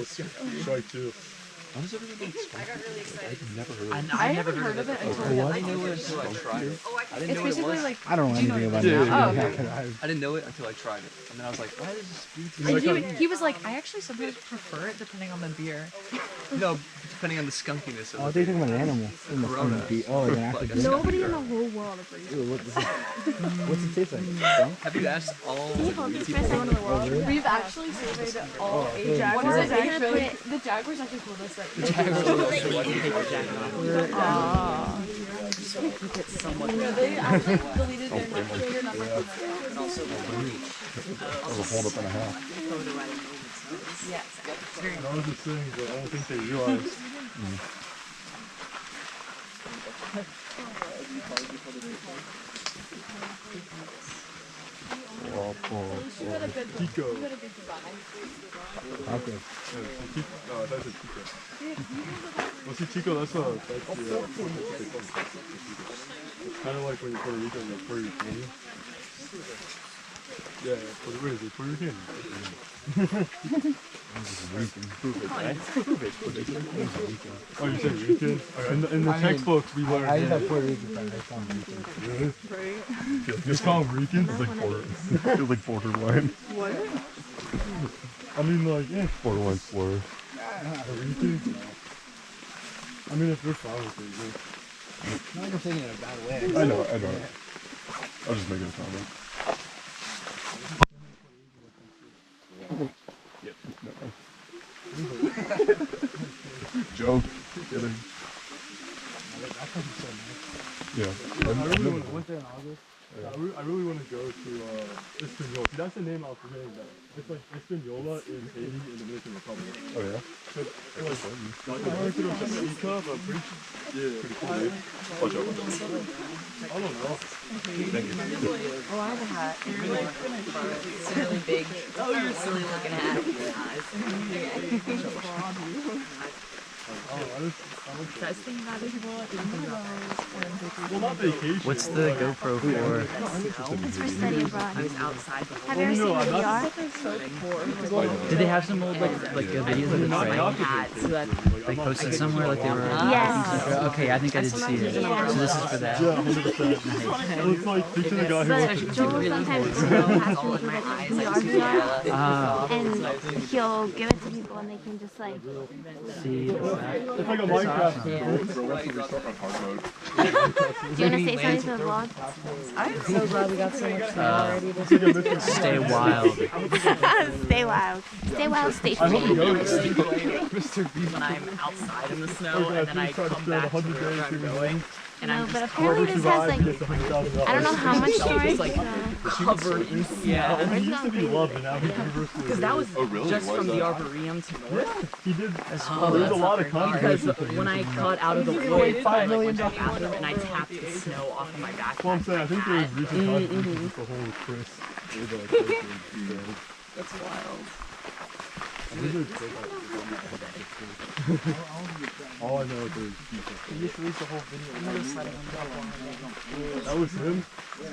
Strike two. How does everyone know I got really excited. I've never heard of it. I never heard of it until I didn't know it until I tried it. I didn't it's know what it basically was. like I don't know anything about Yeah. that. Oh, okay. I didn't know it until I tried it. And then I was like, why does this beer And taste he was like, I actually sometimes prefer it depending on the beer. No, depending on the skunkiness of Oh, it. they're talking about an animal. In the Corona. Oh, an Like active a Nobody in skunk the whole world agrees. Ew, what's it taste like? Skunk? Have you asked all Can you the hold this for a people? second? We've actually surveyed all eight What jaguars. is it? Actually, the jaguars actually told us that. The jaguars are also like paper jacket on. No, they actually deleted their number. And also the breach. That was a hold up and a half. Yes. That was the thing, but I don't think they realized. Tico. Okay. No, that's a Tico. Well, see, Tico, that's the it's kind of like when you're Puerto Rican, you're Puerto Rican. Yeah, Puerto Rican. Puerto Rican. Oh, you said Rican? In the textbooks, we learned. I just have Puerto Rican friends. I call them Rican. Really? Just call them Rican? It's like borderline. What? I mean, like, yeah. Borderline slur. Rican? I mean, if you're fine with it, I'm not saying it in a bad way. I know. I was just making a comment. Yep. Joke. Kidding. Yeah. I really Went there in August. I really want to go to Hispaniola. See, that's the name I was forgetting that. It's like Hispaniola in Haiti, in the Dominican Republic. Oh yeah? I went to Costa Rica, but pretty cool. Watch out. I don't know. Thank you. Oh, I have a hat. It's a really big, silly looking hat. I was thinking about it. Well, not vacation. What's the GoPro for? It's for study abroad. I was outside the Have you ever seen VR? Did they have some old like videos of the hat so that like posted somewhere like they were? Yes. Okay, I think I did see it. Yeah. So this is for that. Yeah, 100%. It looks like picture the guy who But Joel sometimes will have passions with like VR, and he'll give it to people and they can just like. See, It's like a Minecraft. Do you want to say something to the vlog? I'm so glad we got so much snow already. stay wild. Stay wild. Stay wild, stay I hope free. you go. When I'm outside in the snow and then I come back to where I'm going and No, I'm but just apparently this has like, I don't know how much storage. covered in snow. He used to be loved, and now he's universally. Because that was just from the Arboretum to north. He did. There's a lot of Because controversy. when I got out of the woods, I went to the bathroom and I tapped the snow off of my backpack. Well, I'm saying, I think there's recent controversy with the whole Chris. That's wild. All I know is there's people. He just released the whole video. That was him?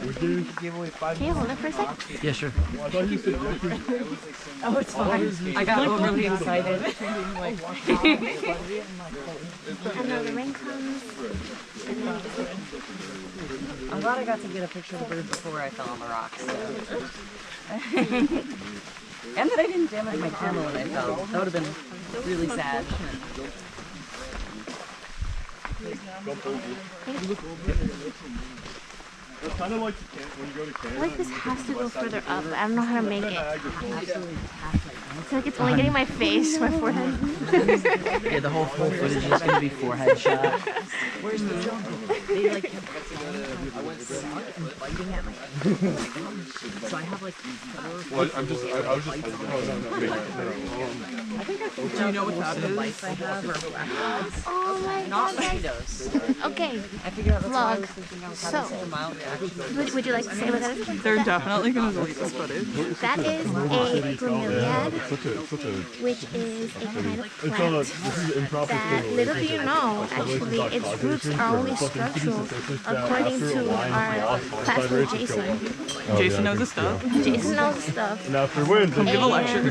Would you? He gave away 5 Can you hold it for a sec? Yeah, sure. Well, I thought you said yes. Oh, it's fine. I got overly excited. I know the rain comes. I'm glad I got to get a picture of the bird before I fell on the rocks. And that I didn't damage my camera when I fell. That would have been really sad. It's kind of like when you go to I Canada. feel like this has to go further up, but I don't know how to make it. Absolutely It's like it's only getting my face, my forehead. Yeah, the whole full footage is gonna be forehead shot. Where's the jump? They like kept I went suck and biting at my so I have like 4 Well, I was just. Do you know what kind of bites I have or black dogs? Oh my Not god. mosquitoes. Okay, I figured out that's why I vlog. was thinking I was So, having such a mild reaction. would you like to say what that is? They're definitely gonna delete this footage. That is a bromeliad, Such a. which is a kind of This is plant an improper that, thing. little do you know, actually, its roots are only structural, according to our classmate Jason. Jason knows his stuff. Jason knows stuff. And after wins, Give a lecture.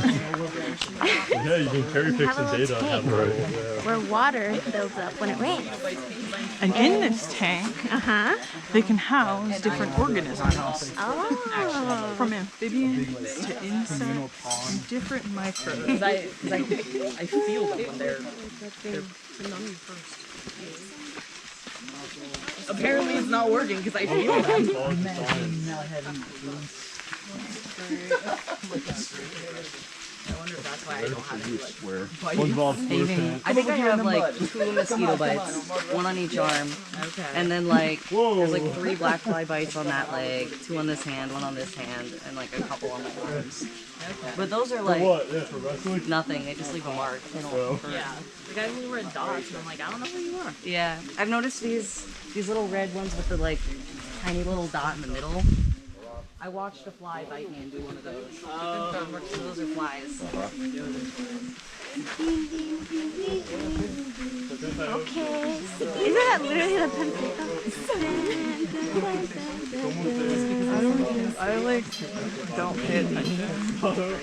yeah, you can carry cherry and they picks have a and little data have tank where water builds up when it rains. And in this tank, Uh-huh. they can house different organisms. Oh. From amphibians to insects, different microbes. Because I feel them when they're apparently it's not working because I feel them. I wonder if that's why I don't have any, like, SpongeBob SquarePants. I think I have like 2 mosquito bites, 1 on each arm, and then like there's like 3 black fly bites on that leg, 2 on this hand, 1 on this hand, and like a couple on my arms. But those are like What? Yeah, for wrestling? nothing. They just leave a mark. They don't. Yeah. The guy who wore dots, and I'm like, I don't know who you are. Yeah, I've noticed these little red ones with the like tiny little dot in the middle. I watched a fly bite me and do one of those. Oh, so those are flies. Okay. Isn't that literally the pencil? I like don't pay attention to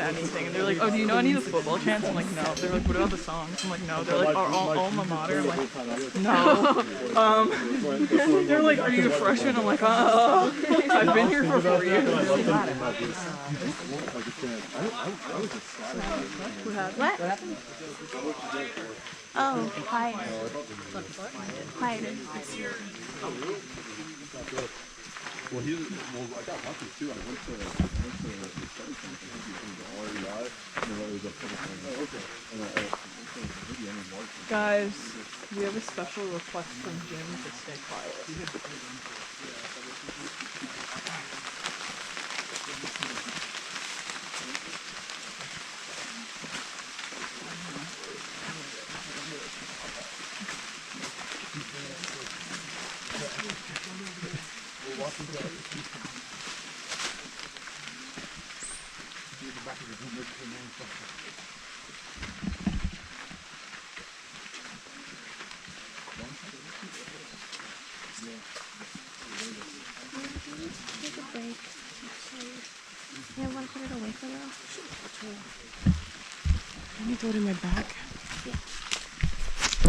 anything. And they're like, oh, do you know any of the football chants? I'm like, no. They're like, what about the songs? I'm like, no. They're like, our alma mater. I'm like, no. They're like, are you a freshman? I'm like, I've been here for 4 years. What? Oh, quiet. Quieter. Well, I got lucky too. I went to the study center. REI, and it was a public Guys, we have a special request from Jim to stay quiet. Take a break. Yeah, I want to put it away for a while. I need to go to my back.